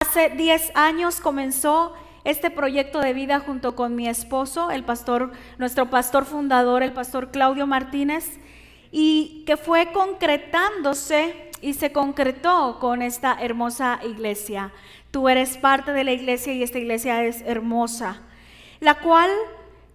Hace 10 años comenzó este proyecto de vida junto con mi esposo, nuestro pastor fundador, el pastor Claudio Martínez, y que fue concretándose y se concretó con esta hermosa iglesia. Tú eres parte de la iglesia y esta iglesia es hermosa, la cual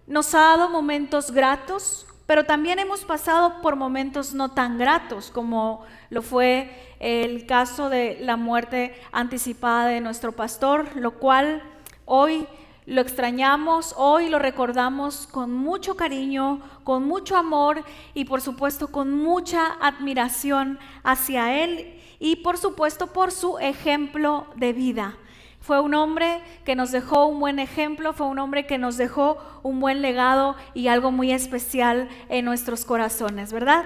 nos ha dado momentos gratos, pero también hemos pasado por momentos no tan gratos, como lo fue el caso de la muerte anticipada de nuestro pastor, lo cual hoy lo extrañamos, hoy lo recordamos con mucho cariño, con mucho amor y por supuesto con mucha admiración hacia él y por supuesto por su ejemplo de vida. Fue un hombre que nos dejó un buen ejemplo, fue un hombre que nos dejó un buen legado y algo muy especial en nuestros corazones, ¿verdad?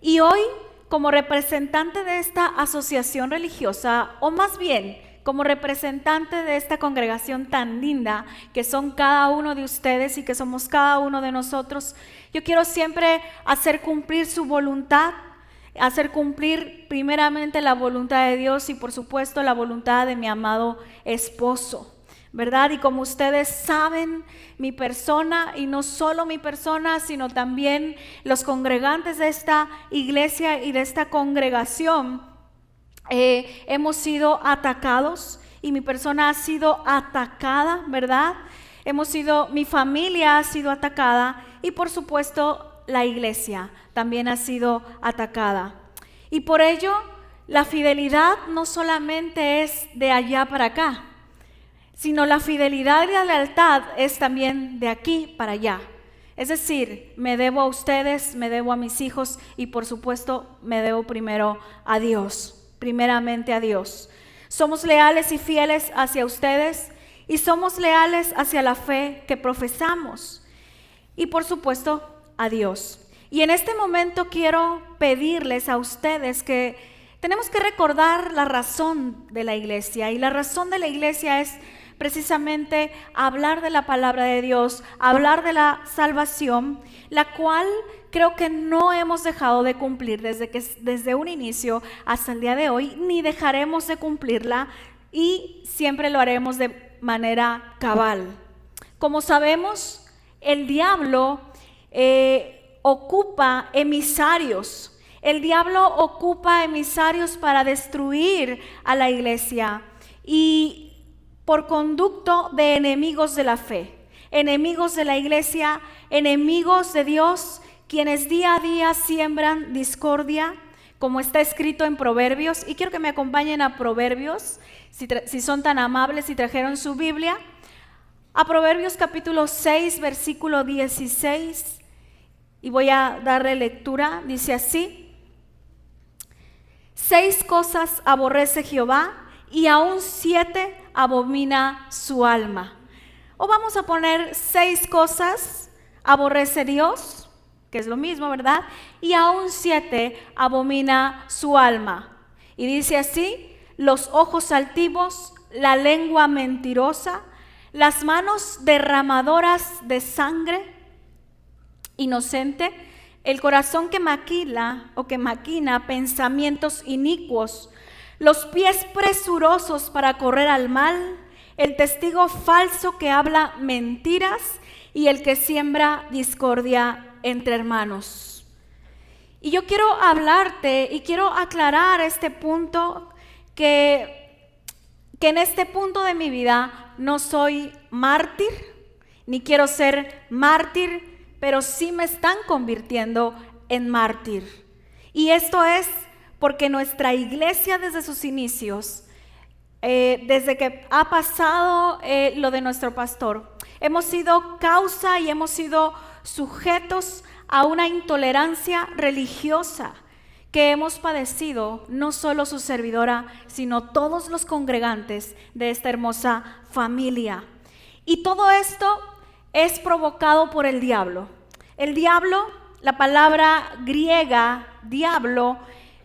Y hoy, como representante de esta asociación religiosa, o más bien, como representante de esta congregación tan linda que son cada uno de ustedes y que somos cada uno de nosotros, yo quiero siempre hacer cumplir su voluntad, hacer cumplir primeramente la voluntad de Dios y por supuesto la voluntad de mi amado esposo, ¿verdad? Y como ustedes saben, mi persona, y no solo mi persona, sino también los congregantes de esta iglesia y de esta congregación, hemos sido atacados y mi persona ha sido atacada, ¿verdad? Mi familia ha sido atacada y por supuesto la iglesia también ha sido atacada. Y por ello, la fidelidad no solamente es de allá para acá, sino la fidelidad y la lealtad es también de aquí para allá. Es decir, me debo a ustedes, me debo a mis hijos y por supuesto me debo primero a Dios, primeramente a Dios. Somos leales y fieles hacia ustedes y somos leales hacia la fe que profesamos y por supuesto a Dios. Y en este momento quiero pedirles a ustedes que tenemos que recordar la razón de la iglesia, y la razón de la iglesia es precisamente hablar de la palabra de Dios, hablar de la salvación, la cual creo que no hemos dejado de cumplir desde un inicio hasta el día de hoy, ni dejaremos de cumplirla y siempre lo haremos de manera cabal. Como sabemos, el diablo ocupa emisarios. El diablo ocupa emisarios para destruir a la iglesia y por conducto de enemigos de la fe, enemigos de la iglesia, enemigos de Dios, quienes día a día siembran discordia, como está escrito en Proverbios. Y quiero que me acompañen a Proverbios, si son tan amables y trajeron su Biblia, a Proverbios capítulo 6, versículo 16, y voy a darle lectura. Dice así: 6 cosas aborrece Jehová, y aún 7 abomina su alma. O vamos a poner 6 cosas aborrece Dios, que es lo mismo, ¿verdad? Y aún 7 abomina su alma. Y dice así: los ojos altivos, la lengua mentirosa, las manos derramadoras de sangre inocente, el corazón que maquina pensamientos inicuos, los pies presurosos para correr al mal, el testigo falso que habla mentiras y el que siembra discordia entre hermanos. Y yo quiero hablarte y quiero aclarar este punto, que en este punto de mi vida no soy mártir, ni quiero ser mártir, pero sí me están convirtiendo en mártir. Y esto es porque nuestra iglesia desde sus inicios, desde que ha pasado lo de nuestro pastor, hemos sido causa y hemos sido sujetos a una intolerancia religiosa que hemos padecido, no solo su servidora, sino todos los congregantes de esta hermosa familia. Y todo esto es provocado por el diablo. El diablo, la palabra griega diablo,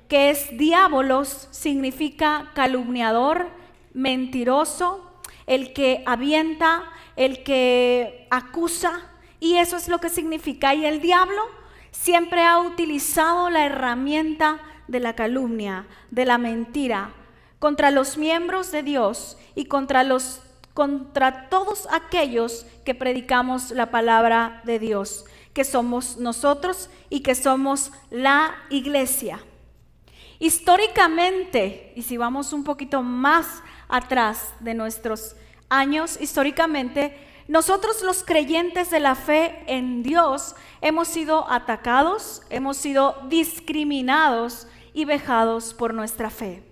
que es diabolos, significa calumniador, mentiroso, el que avienta, el que acusa, y eso es lo que significa. Y el diablo siempre ha utilizado la herramienta de la calumnia, de la mentira, contra los miembros de Dios y contra todos aquellos que predicamos la palabra de Dios, que somos nosotros y que somos la iglesia. Históricamente, y si vamos un poquito más atrás de nuestros años, históricamente, nosotros los creyentes de la fe en Dios hemos sido atacados, hemos sido discriminados y vejados por nuestra fe.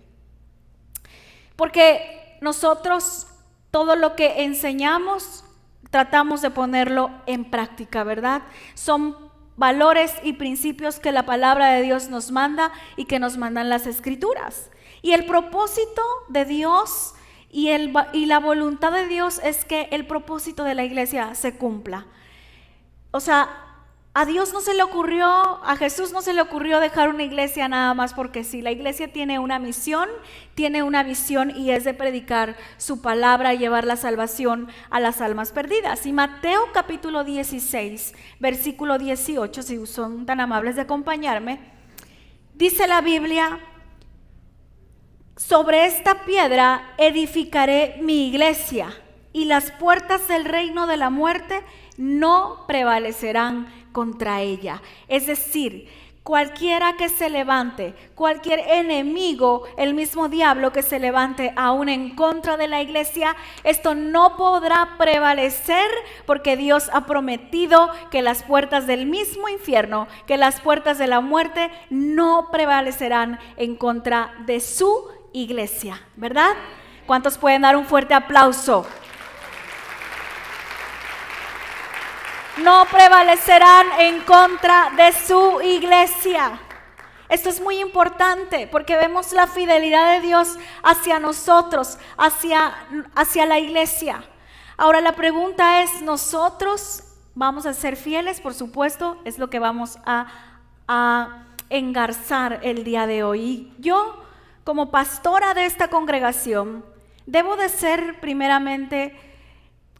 Porque nosotros todo lo que enseñamos tratamos de ponerlo en práctica, ¿verdad? Son valores y principios que la palabra de Dios nos manda y que nos mandan las Escrituras. Y el propósito de Dios y la voluntad de Dios es que el propósito de la iglesia se cumpla. O sea, a Dios no se le ocurrió, a Jesús no se le ocurrió dejar una iglesia nada más porque sí. La iglesia tiene una misión, tiene una visión y es de predicar su palabra y llevar la salvación a las almas perdidas. Y Mateo capítulo 16, versículo 18, si son tan amables de acompañarme, dice la Biblia: sobre esta piedra edificaré mi iglesia y las puertas del reino de la muerte no prevalecerán contra ella. Es decir, cualquiera que se levante, cualquier enemigo, el mismo diablo que se levante aún en contra de la iglesia, esto no podrá prevalecer, porque Dios ha prometido que las puertas del mismo infierno, que las puertas de la muerte no prevalecerán en contra de su iglesia, ¿verdad? ¿Cuántos pueden dar un fuerte aplauso? No prevalecerán en contra de su iglesia. Esto es muy importante porque vemos la fidelidad de Dios hacia nosotros, hacia la iglesia. Ahora la pregunta es, ¿nosotros vamos a ser fieles? Por supuesto, es lo que vamos a engarzar el día de hoy. Yo, como pastora de esta congregación, debo de ser primeramente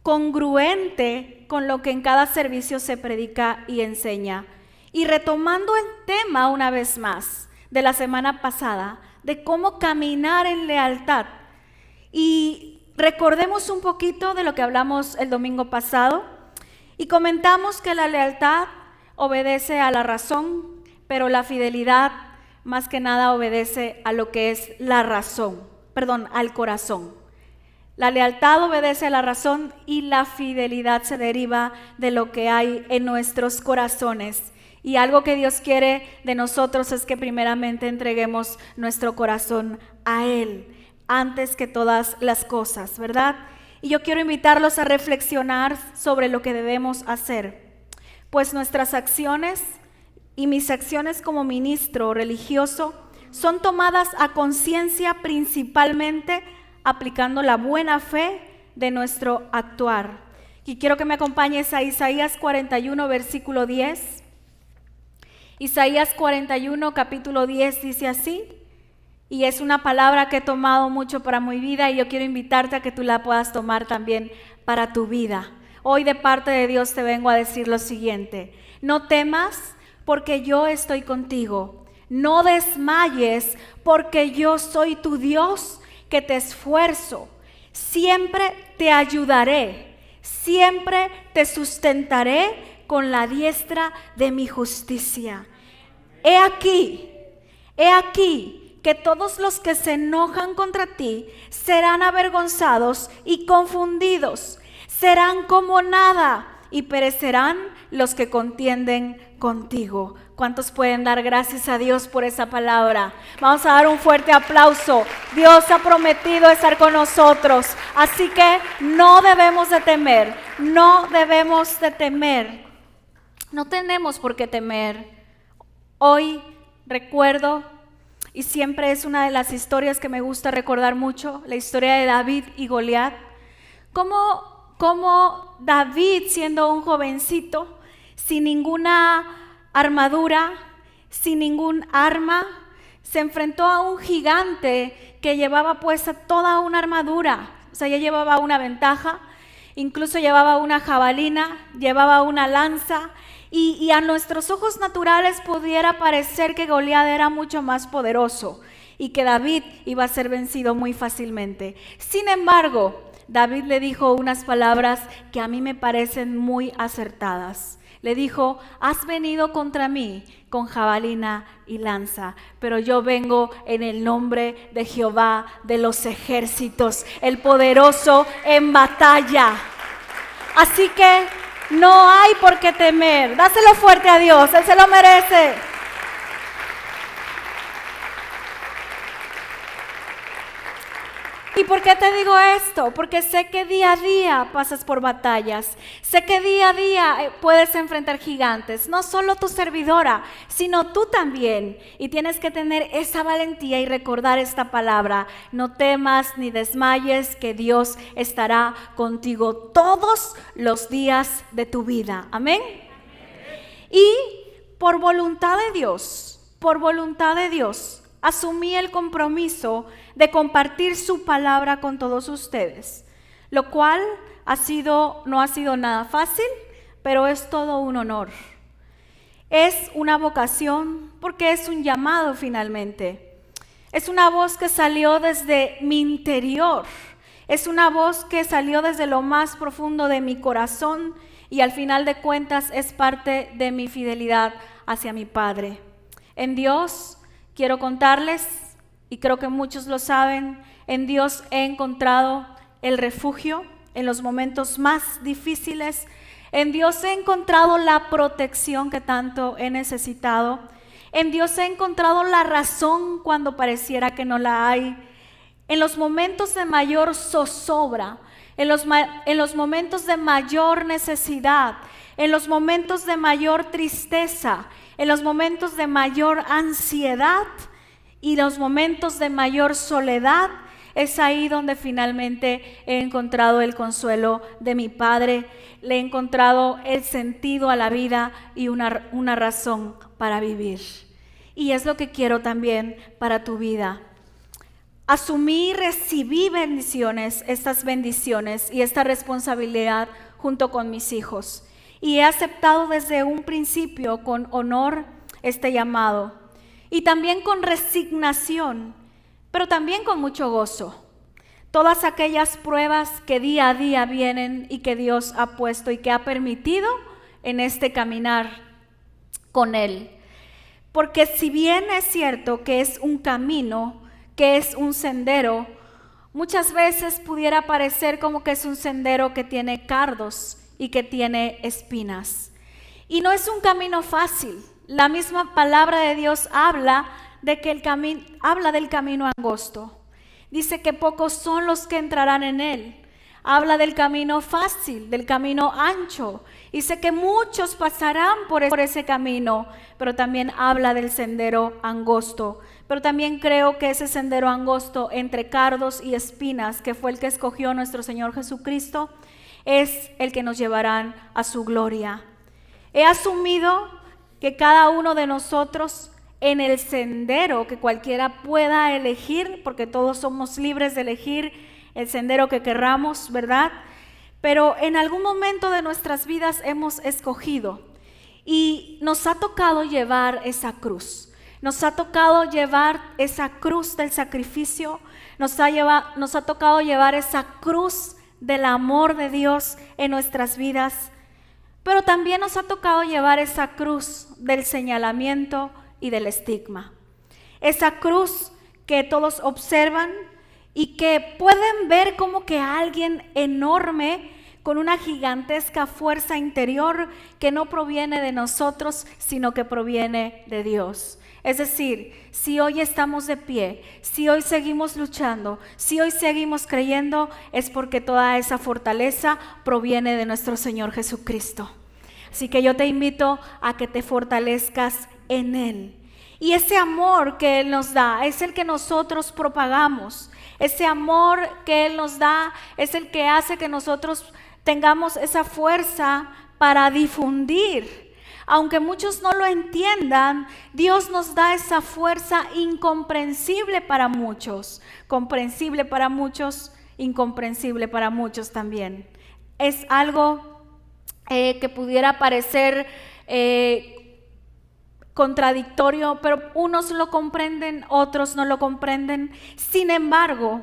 congruente con lo que en cada servicio se predica y enseña. Y retomando el tema una vez más de la semana pasada, de cómo caminar en lealtad. Y recordemos un poquito de lo que hablamos el domingo pasado y comentamos que la lealtad obedece a la razón, pero la fidelidad más que nada obedece a lo que es la razón, al corazón. La lealtad obedece a la razón y la fidelidad se deriva de lo que hay en nuestros corazones. Y algo que Dios quiere de nosotros es que primeramente entreguemos nuestro corazón a Él, antes que todas las cosas, ¿verdad? Y yo quiero invitarlos a reflexionar sobre lo que debemos hacer, pues nuestras acciones y mis acciones como ministro religioso son tomadas a conciencia principalmente aplicando la buena fe de nuestro actuar. Y quiero que me acompañes a Isaías 41, versículo 10. Isaías 41, capítulo 10 dice así, y es una palabra que he tomado mucho para mi vida y yo quiero invitarte a que tú la puedas tomar también para tu vida. Hoy de parte de Dios te vengo a decir lo siguiente: no temas porque yo estoy contigo, no desmayes porque yo soy tu Dios que te esfuerzo, siempre te ayudaré, siempre te sustentaré con la diestra de mi justicia. He aquí que todos los que se enojan contra ti serán avergonzados y confundidos, serán como nada y perecerán los que contienden contigo. ¿Cuántos pueden dar gracias a Dios por esa palabra? Vamos a dar un fuerte aplauso. Dios ha prometido estar con nosotros, así que no debemos de temer, no debemos de temer. No tenemos por qué temer. Hoy recuerdo, y siempre es una de las historias que me gusta recordar mucho, la historia de David y Goliat. Cómo David, siendo un jovencito, sin ninguna armadura, sin ningún arma, se enfrentó a un gigante que llevaba puesta toda una armadura. O sea, ya llevaba una ventaja, incluso llevaba una jabalina, llevaba una lanza, y a nuestros ojos naturales pudiera parecer que Goliat era mucho más poderoso. y que David iba a ser vencido muy fácilmente. Sin embargo, David le dijo unas palabras que a mí me parecen muy acertadas. Le dijo: has venido contra mí con jabalina y lanza, pero yo vengo en el nombre de Jehová de los ejércitos, el poderoso en batalla. Así que no hay por qué temer. Dáselo fuerte a Dios, Él se lo merece. ¿Y por qué te digo esto? Porque sé que día a día pasas por batallas. Sé que día a día puedes enfrentar gigantes. No solo tu servidora, sino tú también. Y tienes que tener esa valentía y recordar esta palabra: no temas ni desmayes, que Dios estará contigo todos los días de tu vida. Amén. Y por voluntad de Dios, asumí el compromiso de compartir su palabra con todos ustedes, lo cual no ha sido nada fácil, pero es todo un honor. Es una vocación porque es un llamado finalmente. Es una voz que salió desde mi interior, es una voz que salió desde lo más profundo de mi corazón y al final de cuentas es parte de mi fidelidad hacia mi Padre. En Dios, quiero contarles, y creo que muchos lo saben, en Dios he encontrado el refugio en los momentos más difíciles. En Dios he encontrado la protección que tanto he necesitado. En Dios he encontrado la razón cuando pareciera que no la hay. En los momentos de mayor zozobra, en los momentos de mayor necesidad, en los momentos de mayor tristeza, en los momentos de mayor ansiedad y los momentos de mayor soledad, es ahí donde finalmente he encontrado el consuelo de mi Padre, le he encontrado el sentido a la vida y una razón para vivir. Y es lo que quiero también para tu vida. Asumí y recibí estas bendiciones y esta responsabilidad junto con mis hijos. Y he aceptado desde un principio con honor este llamado. Y también con resignación, pero también con mucho gozo. Todas aquellas pruebas que día a día vienen y que Dios ha puesto y que ha permitido en este caminar con Él. Porque si bien es cierto que es un camino, que es un sendero, muchas veces pudiera parecer como que es un sendero que tiene cardos y que tiene espinas. Y no es un camino fácil. La misma palabra de Dios habla del camino angosto. Dice que pocos son los que entrarán en él. Habla del camino fácil, del camino ancho. Dice que muchos pasarán por ese camino, pero también habla del sendero angosto. Pero también creo que ese sendero angosto entre cardos y espinas, que fue el que escogió nuestro Señor Jesucristo, es el que nos llevarán a su gloria. He asumido que cada uno de nosotros en el sendero que cualquiera pueda elegir, porque todos somos libres de elegir el sendero que querramos, ¿verdad? Pero en algún momento de nuestras vidas hemos escogido y nos ha tocado llevar esa cruz. Nos ha tocado llevar esa cruz del sacrificio, nos ha tocado llevar esa cruz del amor de Dios en nuestras vidas, pero también nos ha tocado llevar esa cruz del señalamiento y del estigma. Esa cruz que todos observan y que pueden ver como que alguien enorme con una gigantesca fuerza interior que no proviene de nosotros, sino que proviene de Dios. Es decir, si hoy estamos de pie, si hoy seguimos luchando, si hoy seguimos creyendo, es porque toda esa fortaleza proviene de nuestro Señor Jesucristo. Así que yo te invito a que te fortalezcas en Él. Y ese amor que Él nos da es el que nosotros propagamos. Ese amor que Él nos da es el que hace que nosotros tengamos esa fuerza para difundir. Aunque muchos no lo entiendan, Dios nos da esa fuerza incomprensible para muchos, comprensible para muchos, incomprensible para muchos también. Es algo que pudiera parecer contradictorio, pero unos lo comprenden, otros no lo comprenden. Sin embargo,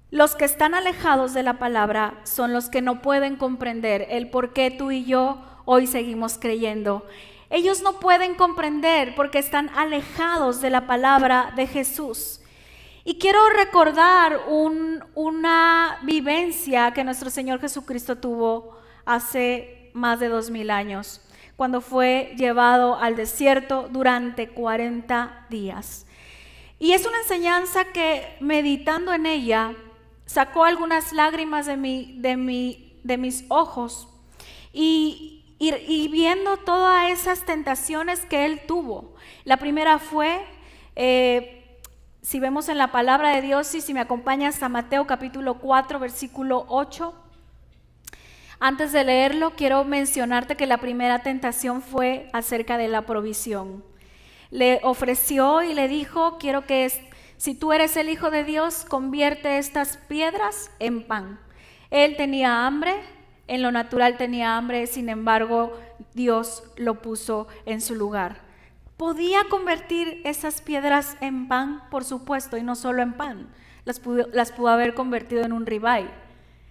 los que están alejados de la palabra son los que no pueden comprender el por qué tú y yo hoy seguimos creyendo. Ellos no pueden comprender porque están alejados de la palabra de Jesús. Y quiero recordar una vivencia que nuestro Señor Jesucristo tuvo hace más de 2000 años, cuando fue llevado al desierto durante 40 días. Y es una enseñanza que, meditando en ella, sacó algunas lágrimas de mis ojos y viendo todas esas tentaciones que él tuvo. La primera fue, si vemos en la palabra de Dios, y si me acompañas a Mateo capítulo 4, versículo 8. Antes de leerlo, quiero mencionarte que la primera tentación fue acerca de la provisión. Le ofreció y le dijo, quiero que si tú eres el Hijo de Dios, convierte estas piedras en pan. Él tenía hambre, en lo natural tenía hambre, sin embargo, Dios lo puso en su lugar. ¿Podía convertir esas piedras en pan? Por supuesto, y no solo en pan, las pudo haber convertido en un ribeye.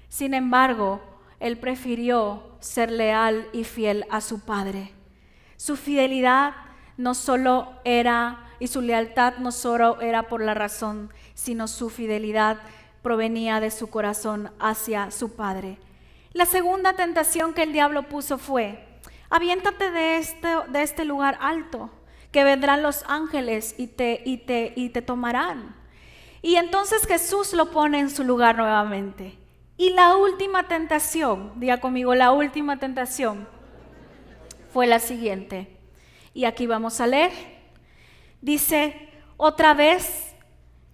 Sin embargo, él prefirió ser leal y fiel a su Padre. Su fidelidad no solo era, y su lealtad no solo era por la razón, sino su fidelidad provenía de su corazón hacia su Padre. La segunda tentación que el diablo puso fue, aviéntate de este lugar alto, que vendrán los ángeles y te tomarán. Y entonces Jesús lo pone en su lugar nuevamente. Y la última tentación, diga conmigo, la última tentación fue la siguiente. Y aquí vamos a leer. Dice, otra vez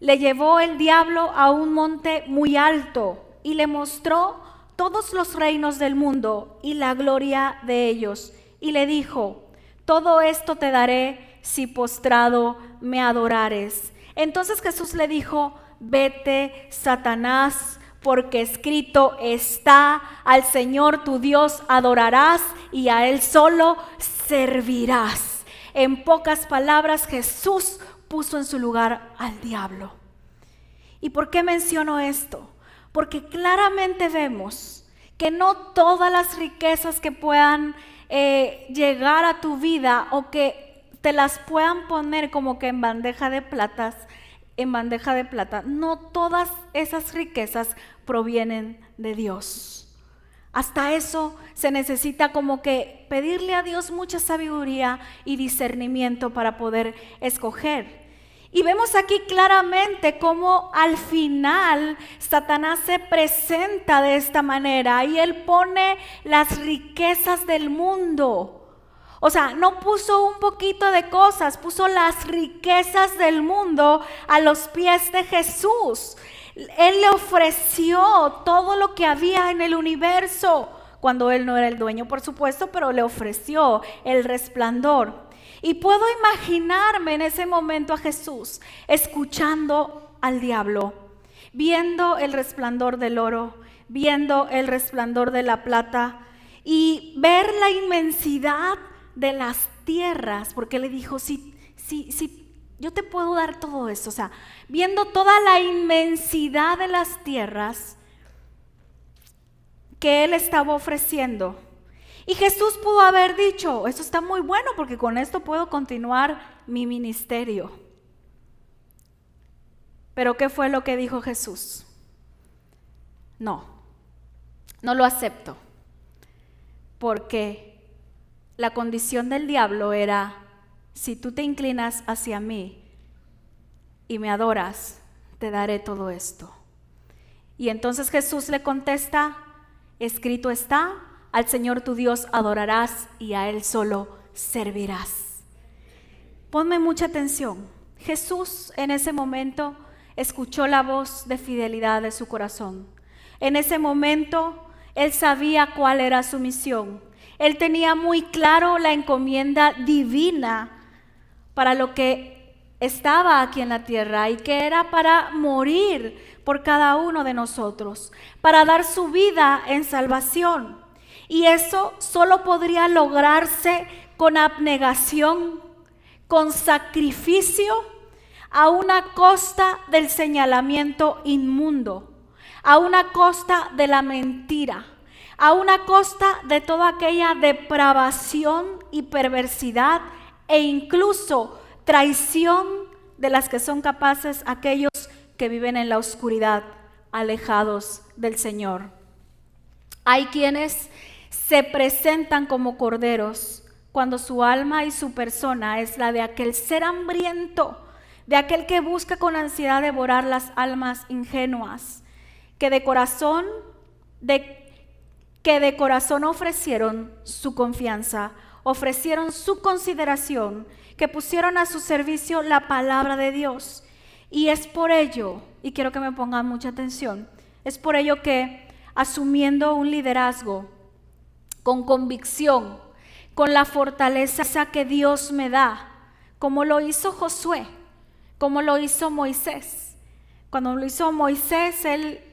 le llevó el diablo a un monte muy alto y le mostró todos los reinos del mundo y la gloria de ellos. Y le dijo, todo esto te daré si postrado me adorares. Entonces Jesús le dijo, vete, Satanás, porque escrito está, al Señor tu Dios adorarás y a Él solo servirás. En pocas palabras, Jesús puso en su lugar al diablo. ¿Y por qué menciono esto? Porque claramente vemos que no todas las riquezas que puedan llegar a tu vida o que te las puedan poner como que en bandeja de plata, no todas esas riquezas provienen de Dios. Hasta eso se necesita como que pedirle a Dios mucha sabiduría y discernimiento para poder escoger. Y vemos aquí claramente cómo al final Satanás se presenta de esta manera y él pone las riquezas del mundo. O sea, no puso un poquito de cosas, puso las riquezas del mundo a los pies de Jesús. Él le ofreció todo lo que había en el universo, cuando él no era el dueño, por supuesto, pero le ofreció el resplandor. Y puedo imaginarme en ese momento a Jesús escuchando al diablo, viendo el resplandor del oro, viendo el resplandor de la plata y ver la inmensidad de las tierras, porque le dijo, si yo te puedo dar todo esto, o sea, viendo toda la inmensidad de las tierras que él estaba ofreciendo. Y Jesús pudo haber dicho, esto está muy bueno porque con esto puedo continuar mi ministerio. Pero ¿qué fue lo que dijo Jesús? No lo acepto, porque la condición del diablo era, si tú te inclinas hacia mí y me adoras, te daré todo esto. Y entonces Jesús le contesta, escrito está, al Señor tu Dios adorarás y a Él solo servirás. Ponme mucha atención. Jesús en ese momento escuchó la voz de fidelidad de su corazón. En ese momento Él sabía cuál era su misión. Él tenía muy claro la encomienda divina para lo que estaba aquí en la tierra y que era para morir por cada uno de nosotros, para dar su vida en salvación. Y eso solo podría lograrse con abnegación, con sacrificio, a una costa del señalamiento inmundo, a una costa de la mentira, a una costa de toda aquella depravación y perversidad e incluso traición de las que son capaces aquellos que viven en la oscuridad, alejados del Señor. Hay quienes se presentan como corderos cuando su alma y su persona es la de aquel ser hambriento, de aquel que busca con ansiedad devorar las almas ingenuas, que de corazón ofrecieron su confianza, ofrecieron su consideración, que pusieron a su servicio la palabra de Dios. Y es por ello, y quiero que me pongan mucha atención, es por ello que asumiendo un liderazgo con convicción, con la fortaleza que Dios me da, como lo hizo Josué, como lo hizo Moisés. Cuando lo hizo Moisés,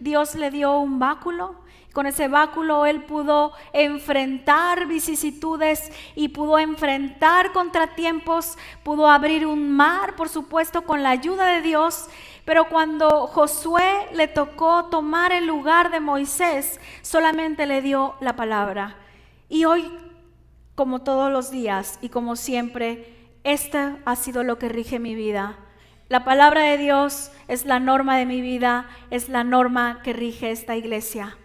Dios le dio un báculo. Con ese báculo él pudo enfrentar vicisitudes y pudo enfrentar contratiempos, pudo abrir un mar, por supuesto, con la ayuda de Dios. Pero cuando Josué le tocó tomar el lugar de Moisés, solamente le dio la palabra. Y hoy, como todos los días y como siempre, esta ha sido lo que rige mi vida. La palabra de Dios es la norma de mi vida, es la norma que rige esta iglesia.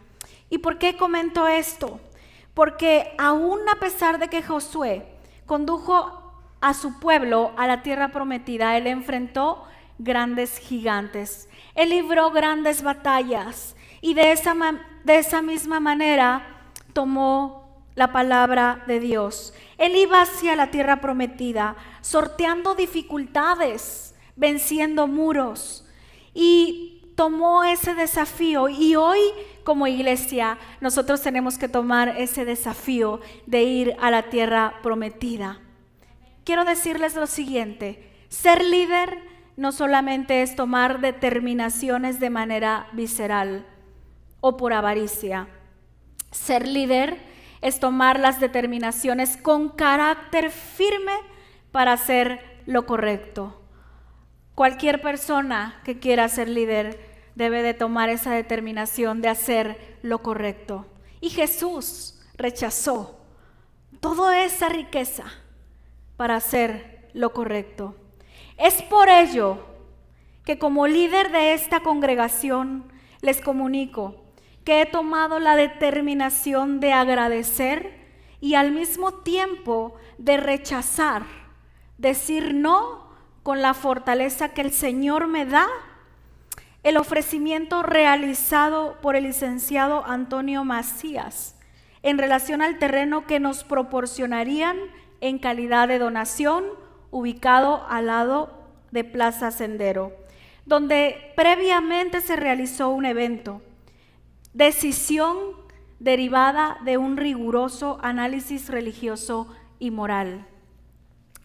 ¿Y por qué comento esto? Porque aún a pesar de que Josué condujo a su pueblo a la tierra prometida, él enfrentó grandes gigantes, él libró grandes batallas y de esa misma manera tomó la palabra de Dios. Él iba hacia la tierra prometida, sorteando dificultades, venciendo muros, y tomó ese desafío. Y hoy como iglesia nosotros tenemos que tomar ese desafío de ir a la tierra prometida. Quiero decirles lo siguiente: ser líder no solamente es tomar determinaciones de manera visceral o por avaricia. Ser líder es tomar las determinaciones con carácter firme para hacer lo correcto. Cualquier persona que quiera ser líder debe de tomar esa determinación de hacer lo correcto. Y Jesús rechazó toda esa riqueza para hacer lo correcto. Es por ello que como líder de esta congregación les comunico que he tomado la determinación de agradecer y al mismo tiempo de rechazar, decir no con la fortaleza que el Señor me da, el ofrecimiento realizado por el licenciado Antonio Macías en relación al terreno que nos proporcionarían en calidad de donación, ubicado al lado de Plaza Sendero, donde previamente se realizó un evento. Decisión derivada de un riguroso análisis religioso y moral.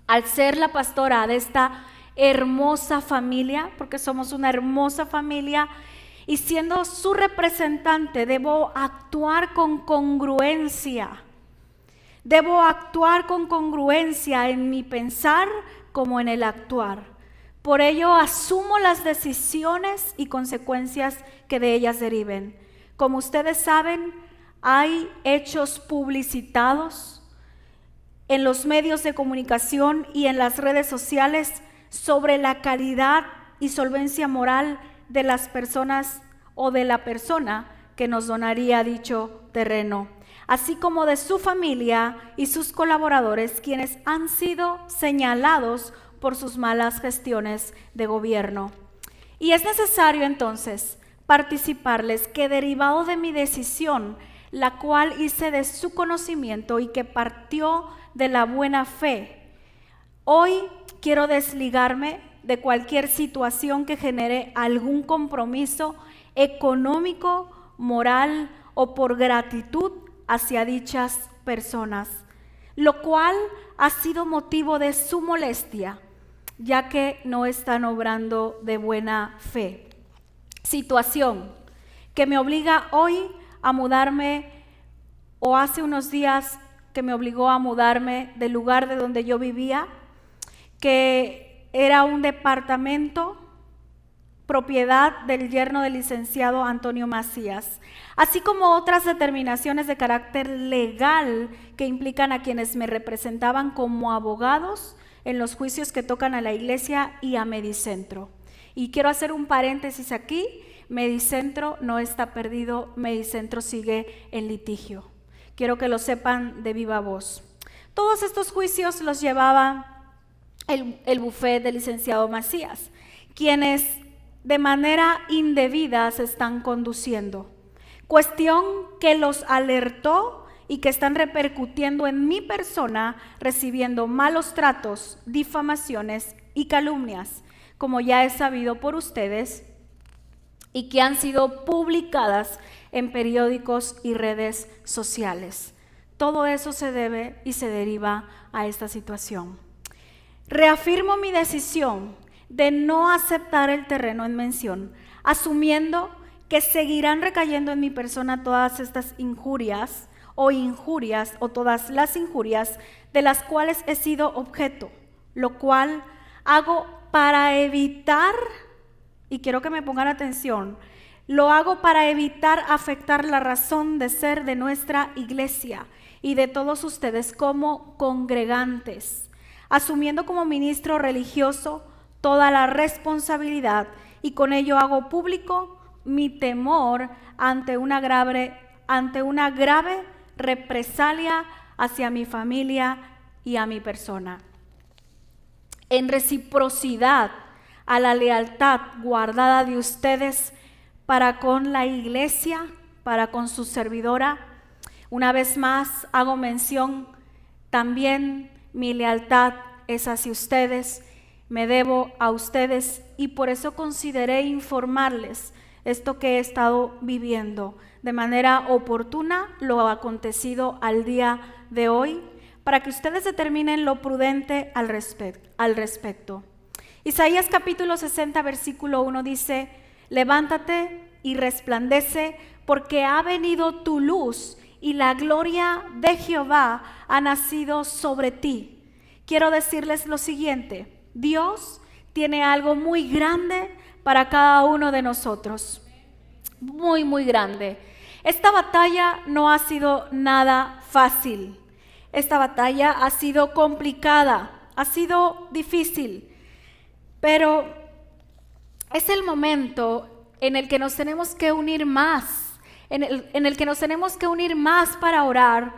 Al ser la pastora de esta hermosa familia, porque somos una hermosa familia, y siendo su representante, debo actuar con congruencia. Debo actuar con congruencia en mi pensar como en el actuar. Por ello asumo las decisiones y consecuencias que de ellas deriven. Como ustedes saben, hay hechos publicitados en los medios de comunicación y en las redes sociales sobre la calidad y solvencia moral de las personas o de la persona que nos donaría dicho terreno, así como de su familia y sus colaboradores, quienes han sido señalados por sus malas gestiones de gobierno. Y es necesario entonces participarles que derivado de mi decisión, la cual hice de su conocimiento y que partió de la buena fe, hoy quiero desligarme de cualquier situación que genere algún compromiso económico, moral o por gratitud hacia dichas personas, lo cual ha sido motivo de su molestia, ya que no están obrando de buena fe. Situación que me obliga hoy a mudarme, o hace unos días que me obligó a mudarme del lugar de donde yo vivía, que era un departamento propiedad del yerno del licenciado Antonio Macías, así como otras determinaciones de carácter legal que implican a quienes me representaban como abogados en los juicios que tocan a la iglesia y a Medicentro. Y quiero hacer un paréntesis aquí: Medicentro no está perdido, Medicentro sigue en litigio. Quiero que lo sepan de viva voz. Todos estos juicios los llevaba el bufete del licenciado Macías, quienes de manera indebida se están conduciendo. Cuestión que los alertó y que están repercutiendo en mi persona, recibiendo malos tratos, difamaciones y calumnias, como ya es sabido por ustedes, y que han sido publicadas en periódicos y redes sociales. Todo eso se debe y se deriva a esta situación. Reafirmo mi decisión de no aceptar el terreno en mención, asumiendo que seguirán recayendo en mi persona todas estas injurias o todas las injurias de las cuales he sido objeto, lo cual hago para evitar, y quiero que me pongan atención, lo hago para evitar afectar la razón de ser de nuestra iglesia y de todos ustedes como congregantes, asumiendo como ministro religioso toda la responsabilidad, y con ello hago público mi temor ante una grave represalia hacia mi familia y a mi persona. En reciprocidad a la lealtad guardada de ustedes para con la iglesia, para con su servidora, una vez más hago mención, también mi lealtad es hacia ustedes, me debo a ustedes, y por eso consideré informarles esto que he estado viviendo de manera oportuna, lo acontecido al día de hoy, para que ustedes determinen lo prudente al respecto. Isaías capítulo 60 versículo 1 dice: levántate y resplandece, porque ha venido tu luz y la gloria de Jehová ha nacido sobre ti. Quiero decirles lo siguiente: Dios tiene algo muy grande para cada uno de nosotros, muy, muy grande. Esta batalla no ha sido nada fácil, esta batalla ha sido complicada, ha sido difícil, pero es el momento en el que nos tenemos que unir más, en el que nos tenemos que unir más para orar,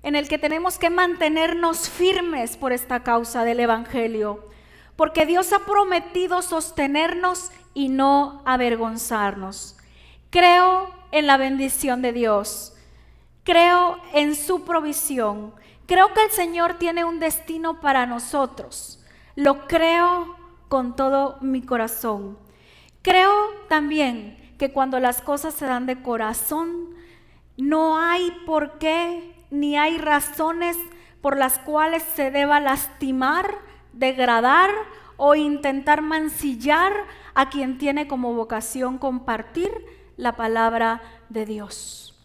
en el que tenemos que mantenernos firmes por esta causa del Evangelio, porque Dios ha prometido sostenernos y no avergonzarnos. Creo en la bendición de Dios, creo en su provisión, creo que el Señor tiene un destino para nosotros, lo creo con todo mi corazón. Creo también que cuando las cosas se dan de corazón, no hay por qué ni hay razones por las cuales se deba lastimar, degradar o intentar mancillar a quien tiene como vocación compartir la palabra de Dios.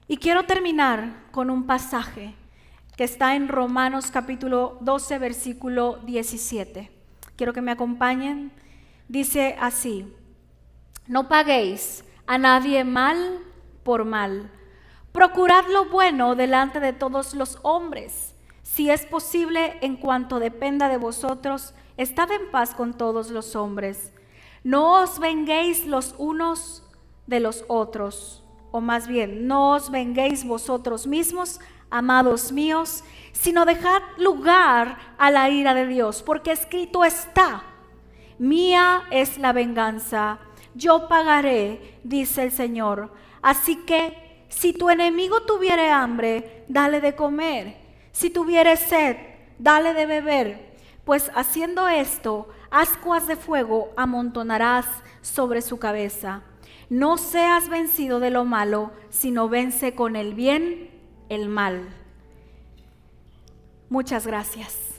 Y quiero terminar con un pasaje que está en Romanos capítulo 12 versículo 17. Quiero que me acompañen. Dice así: no paguéis a nadie mal por mal, procurad lo bueno delante de todos los hombres. Si es posible, en cuanto dependa de vosotros, estad en paz con todos los hombres. No os venguéis los unos de los otros, o más bien, no os venguéis vosotros mismos, amados míos, sino dejad lugar a la ira de Dios, porque escrito está: mía es la venganza, yo pagaré, dice el Señor. Así que, si tu enemigo tuviere hambre, dale de comer; si tuviere sed, dale de beber, pues haciendo esto, ascuas de fuego amontonarás sobre su cabeza. No seas vencido de lo malo, sino vence con el bien el mal. Muchas gracias.